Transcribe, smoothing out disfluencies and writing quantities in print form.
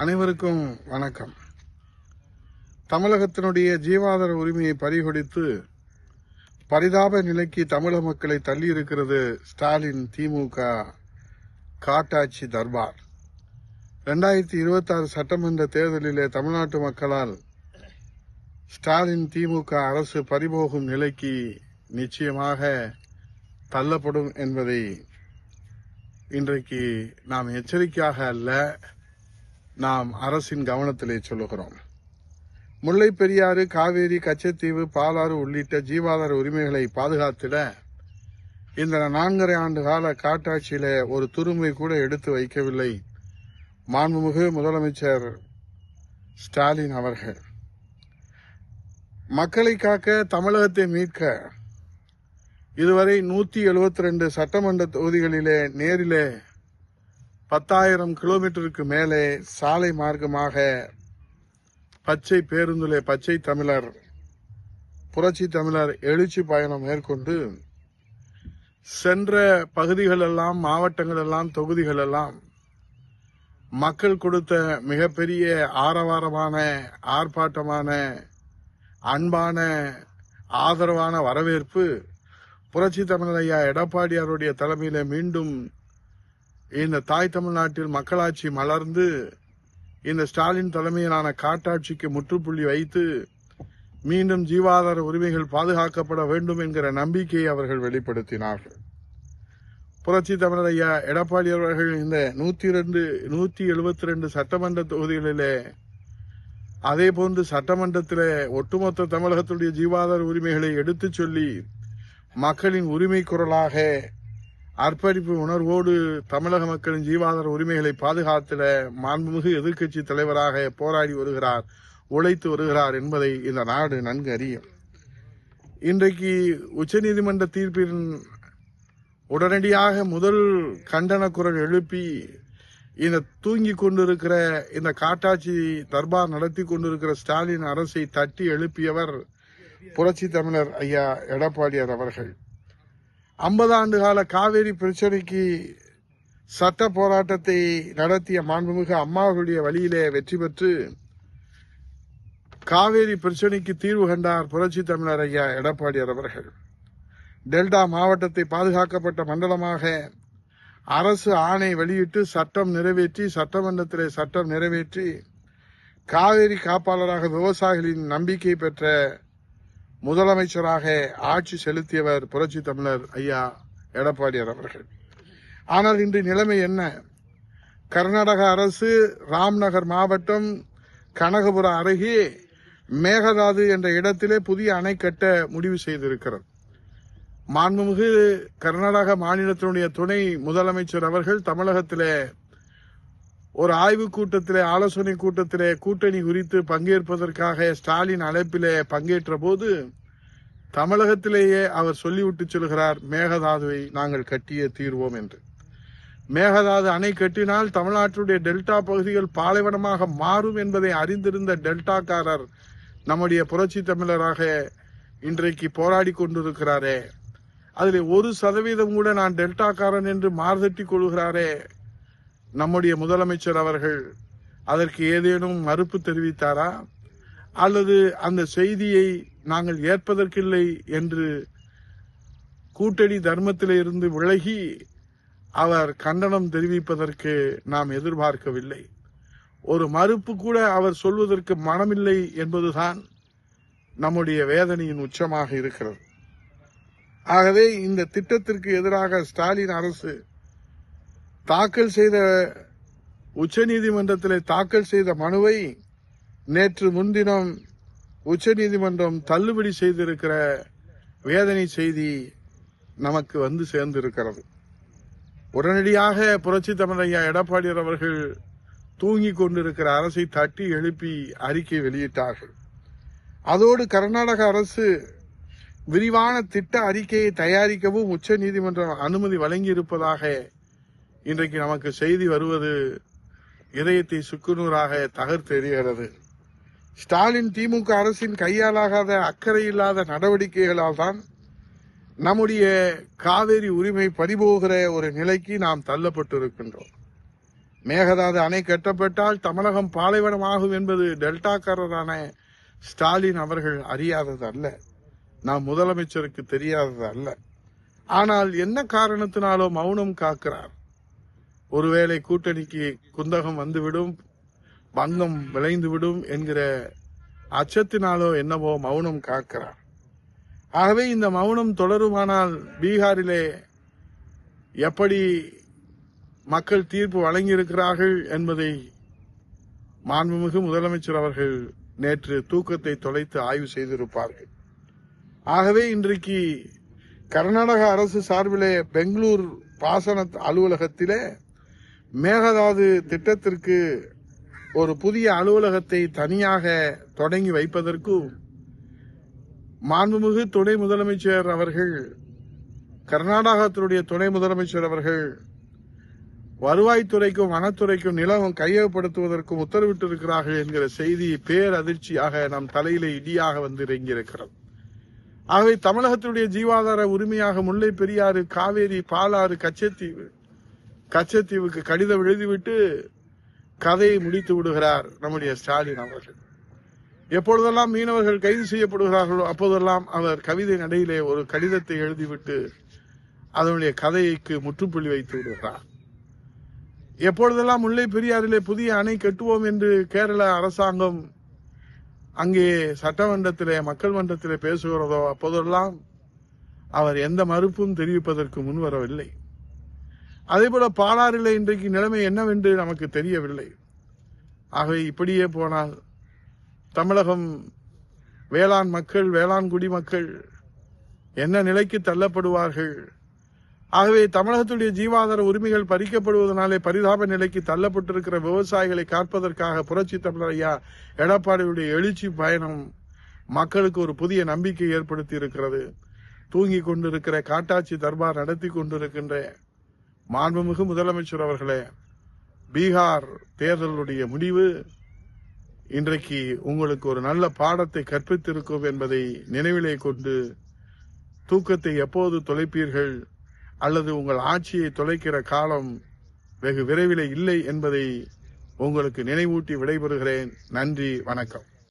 அனைவருக்கும் வணக்கம். தமிழகத்தினுடைய ஜீவாதார உரிமையை பறிகொடுத்து பரிதாப நிலைக்கு தமிழக மக்களை தள்ளியிருக்கிறது ஸ்டாலின் திமுக காட்டாட்சி தர்பார். 2026 சட்டமன்ற தேர்தலிலே தமிழ்நாட்டு மக்களால் ஸ்டாலின் திமுக அரசு பறிபோகும் நிலைக்கு நிச்சயமாக தள்ளப்படும் என்பதை இன்றைக்கு நாம் எச்சரிக்கையாக அல்ல, நாம் அரசின் கவனத்திலே சொல்லுகிறோம். முல்லை பெரியாறு, காவேரி, கச்சத்தீவு, பாலாறு உள்ளிட்ட ஜீவாதார உரிமைகளை பாதுகாத்திட இந்த 4.5 ஆண்டு கால காட்டாட்சியில ஒரு துரும்பை கூட எடுத்து வைக்கவில்லை மாண்புமிகு முதலமைச்சர் ஸ்டாலின் அவர்கள். மக்களை காக்க, தமிழகத்தை மீட்க இதுவரை 172 சட்டமன்ற தொகுதிகளிலே நேரிலே 10,000 கிலோமீட்டருக்கு மேலே சாலை மார்க்கமாக பச்சை பேருந்திலே பச்சை தமிழர், புரட்சி தமிழர் எழுச்சி பயணம் மேற்கொண்டு சென்ற பகுதிகளெல்லாம், மாவட்டங்களெல்லாம், தொகுதிகளெல்லாம் மக்கள் கொடுத்த மிகப்பெரிய ஆரவாரமான, ஆர்ப்பாட்டமான, அன்பான, ஆதரவான வரவேற்பு புரட்சி தமிழர் ஐயா எடப்பாடியாருடைய தலைமையில மீண்டும் இந்த தாய் தமிழ்நாட்டில் மக்களாட்சி மலர்ந்து இந்த ஸ்டாலின் தலைமையிலான காட்டாட்சிக்கு முற்றுப்புள்ளி வைத்து மீண்டும் ஜீவாதார உரிமைகள் பாதுகாக்கப்பட வேண்டும் என்கிற நம்பிக்கையை அவர்கள் வெளிப்படுத்தினார்கள். புரட்சி தமிழர் ஐயா எடப்பாடி அவர்கள் இந்த 172 சட்டமன்ற தொகுதிகளிலே, அதே போன்று சட்டமன்றத்திலே ஒட்டுமொத்த தமிழகத்துடைய ஜீவாதார உரிமைகளை எடுத்துச் சொல்லி மக்களின் உரிமை குரலாக அர்ப்பணிப்பு உணர்வோடு தமிழக மக்களின் ஜீவாதார உரிமைகளை பாதுகாத்திட மாண்புமிகு எதிர்க்கட்சி தலைவராக போராடி வருகிறார், உழைத்து வருகிறார் என்பதை இந்த நாடு நன்கு அறியும். இன்றைக்கு உச்சநீதிமன்ற தீர்ப்பின் உடனடியாக முதல் கண்டன குரல் எழுப்பி இந்த தூங்கிக் கொண்டிருக்கிற, இந்த காட்டாட்சி தர்பார் நடத்தி கொண்டிருக்கிற ஸ்டாலின் அரசை தட்டி எழுப்பியவர் புரட்சி தமிழர் ஐயா எடப்பாடியார் அவர்கள். 50 ஆண்டு கால காவேரி பிரச்சனைக்கு சட்ட போராட்டத்தை நடத்திய மாண்புமிகு அம்மாவுடைய வழியிலே வெற்றி பெற்று காவேரி பிரச்சனைக்கு தீர்வு கண்டார் புரட்சி தமிழர் ஐயா எடப்பாடியார் அவர்கள். டெல்டா மாவட்டத்தை பாதுகாக்கப்பட்ட மண்டலமாக அரசு ஆணை வெளியிட்டு சட்டம் நிறைவேற்றி, சட்டமன்றத்திலே சட்டம் நிறைவேற்றி காவேரி காப்பாளராக விவசாயிகளின் நம்பிக்கை பெற்ற முதலமைச்சராக ஆட்சி செலுத்தியவர் புரட்சி தமிழர் ஐயா எடப்பாடியார் அவர்கள். ஆனால் இன்று நிலைமை என்ன? கர்நாடக அரசு ராம்நகர் மாவட்டம் கனகபுரம் அருகே மேகதாது என்ற இடத்திலே புதிய அணை கட்ட முடிவு செய்திருக்கிறது. மாண்புமிகு கர்நாடக மாநிலத்தினுடைய துணை முதலமைச்சர் அவர்கள் தமிழகத்திலே ஒரு ஆய்வுக் கூட்டத்திலே, ஆலோசனை கூட்டத்திலே கூட்டணி குறித்து பங்கேற்பதற்காக ஸ்டாலின் அழைப்பிலே பங்கேற்ற போது தமிழகத்திலேயே அவர் சொல்லிவிட்டு சொல்கிறார், மேகதாதுவை நாங்கள் கட்டியே தீர்வோம் என்று. மேகதாது அணை கட்டினால் தமிழ்நாட்டுடைய டெல்டா பகுதிகள் பாலைவனமாக மாறும் என்பதை அறிந்திருந்த டெல்டாக்காரர் நம்முடைய புரட்சி தமிழராக இன்றைக்கு போராடி கொண்டிருக்கிறாரே, அதில் 1% கூட நான் டெல்டாக்காரன் என்று மார்தட்டி கொள்கிறாரே நம்முடைய முதலமைச்சர் அவர்கள், அதற்கு ஏதேனும் மறுப்பு தெரிவித்தாரா? அல்லது அந்த செய்தியை நாங்கள் ஏற்பதற்கில்லை என்று கூட்டணி தர்மத்திலே இருந்து விலகி அவர் கண்டனம் தெரிவிப்பதற்கு நாம் எதிர்பார்க்கவில்லை. ஒரு மறுப்பு கூட அவர் சொல்வதற்கு மனமில்லை என்பதுதான் நம்முடைய வேதனையின் உச்சமாக இருக்கிறது. ஆகவே இந்த திட்டத்திற்கு எதிராக ஸ்டாலின் அரசு தாக்கல் செய்த, உச்சநீதிமன்றத்தில் தாக்கல் செய்த மனுவை நேற்று முன்தினம் உச்சநீதிமன்றம் தள்ளுபடி செய்திருக்கிற வேதனை செய்தி நமக்கு வந்து சேர்ந்திருக்கிறது. உடனடியாக புரட்சி தமிழர் ஐயா எடப்பாடியார் அவர்கள் தூங்கிக் கொண்டிருக்கிற அரசை தட்டி எழுப்பி அறிக்கை வெளியிட்டார்கள். அதோடு கர்நாடக அரசு விரிவான திட்ட அறிக்கையை தயாரிக்கவும் உச்சநீதிமன்றம் அனுமதி வழங்கியிருப்பதாக இன்றைக்கு நமக்கு செய்தி வருவது இதயத்தை சுக்குநூறாக தகர்த்து எறிகிறது. ஸ்டாலின் திமுக அரசின் கையாலாகாத, அக்கறை இல்லாத நடவடிக்கைகளால் தான் நம்முடைய காவேரி உரிமை பறிபோகிற ஒரு நிலைக்கு நாம் தள்ளப்பட்டிருக்கின்றோம். மேகதாது அணை கட்டப்பட்டால் தமிழகம் பாலைவனமாகும் என்பது டெல்டாக்காரரான ஸ்டாலின் அவர்கள் அறியாதது அல்ல, நாம் முதலமைச்சருக்கு தெரியாதது அல்ல. ஆனால் என்ன காரணத்தினாலோ மௌனம் காக்கிறார். ஒருவேளை கூட்டணிக்கு குந்தகம் வந்துவிடும், பங்கம் விளைந்துவிடும் என்கிற அச்சத்தினாலோ என்னவோ மௌனம் காக்கிறார். ஆகவே இந்த மௌனம் தொடருமானால் பீகாரிலே எப்படி மக்கள் தீர்ப்பு வழங்கியிருக்கிறார்கள் என்பதை மாண்புமிகு முதலமைச்சர் அவர்கள் நேற்று தூக்கத்தை தொலைத்து ஆய்வு செய்திருப்பார்கள். ஆகவே இன்றைக்கு கர்நாடக அரசு சார்பிலே பெங்களூர் பாசன அலுவலகத்திலே மேகதாது திட்டத்திற்கு ஒரு புதிய அலுவலகத்தை தனியாக தொடங்கி வைப்பதற்கு மாண்புமிகு துணை முதலமைச்சர் அவர்கள், கர்நாடகத்தினுடைய துணை முதலமைச்சர் அவர்கள் வருவாய்த்துறைக்கும் வனத்துறைக்கும் நிலம் கையகப்படுத்துவதற்கும் உத்தரவிட்டிருக்கிறார்கள் என்கிற செய்தி பேரதிர்ச்சியாக நம் தலையிலே இடியாக வந்து இறங்கியிருக்கிறது. ஆகவே தமிழகத்தினுடைய ஜீவாதார உரிமையாக முல்லை பெரியாறு, காவேரி, பாலாறு, கச்சத்தீவுக்கு கடிதம் எழுதிவிட்டு கதையை முடித்து விடுகிறார் நம்முடைய ஸ்டாலின் அவர்கள். எப்பொழுதெல்லாம் மீனவர்கள் கைது செய்யப்படுகிறார்களோ அப்போதெல்லாம் அவர் கவிதை நடையிலே ஒரு கடிதத்தை எழுதிவிட்டு அதனுடைய கதைக்கு முற்றுப்புள்ளி வைத்து விடுகிறார். எப்பொழுதெல்லாம் முல்லை பெரியாறிலே புதிய அணை கட்டுவோம் என்று கேரள அரசாங்கம் அங்கே சட்டமன்றத்திலே, மக்கள் மன்றத்திலே பேசுகிறதோ அப்போதெல்லாம் அவர் எந்த மறுப்பும் தெரிவிப்பதற்கு முன்வரவில்லை. அதேபோல பாலாறிலே இன்றைக்கு நிலைமை என்னவென்று நமக்கு தெரியவில்லை. ஆகவே இப்படியே போனால் தமிழகம் வேளாண் மக்கள், வேளாண் குடிமக்கள் என்ன நிலைக்கு தள்ளப்படுவார்கள்? ஆகவே தமிழகத்துடைய ஜீவாதார உரிமைகள் பறிக்கப்படுவதனாலே பரிதாப நிலைக்கு தள்ளப்பட்டிருக்கிற விவசாயிகளை காப்பதற்காக புரட்சி தமிழர் ஐயா எடப்பாடியுடைய எழுச்சி பயணம் மக்களுக்கு ஒரு புதிய நம்பிக்கை ஏற்படுத்தி இருக்கிறது. தூங்கி கொண்டிருக்கிற காட்டாட்சி தர்பார் நடத்தி கொண்டிருக்கின்ற மாண்புமிகு முதலமைச்சர் அவர்களே, பீகார் தேர்தலுடைய முடிவு இன்றைக்கு உங்களுக்கு ஒரு நல்ல பாடத்தை கற்பித்திருக்கும் என்பதை நினைவிலே கொண்டு தூக்கத்தை எப்போது தொலைப்பீர்கள் அல்லது உங்கள் ஆட்சியை தொலைக்கிற காலம் வெகு விரைவில் இல்லை என்பதை உங்களுக்கு நினைவூட்டி விடைபெறுகிறேன். நன்றி, வணக்கம்.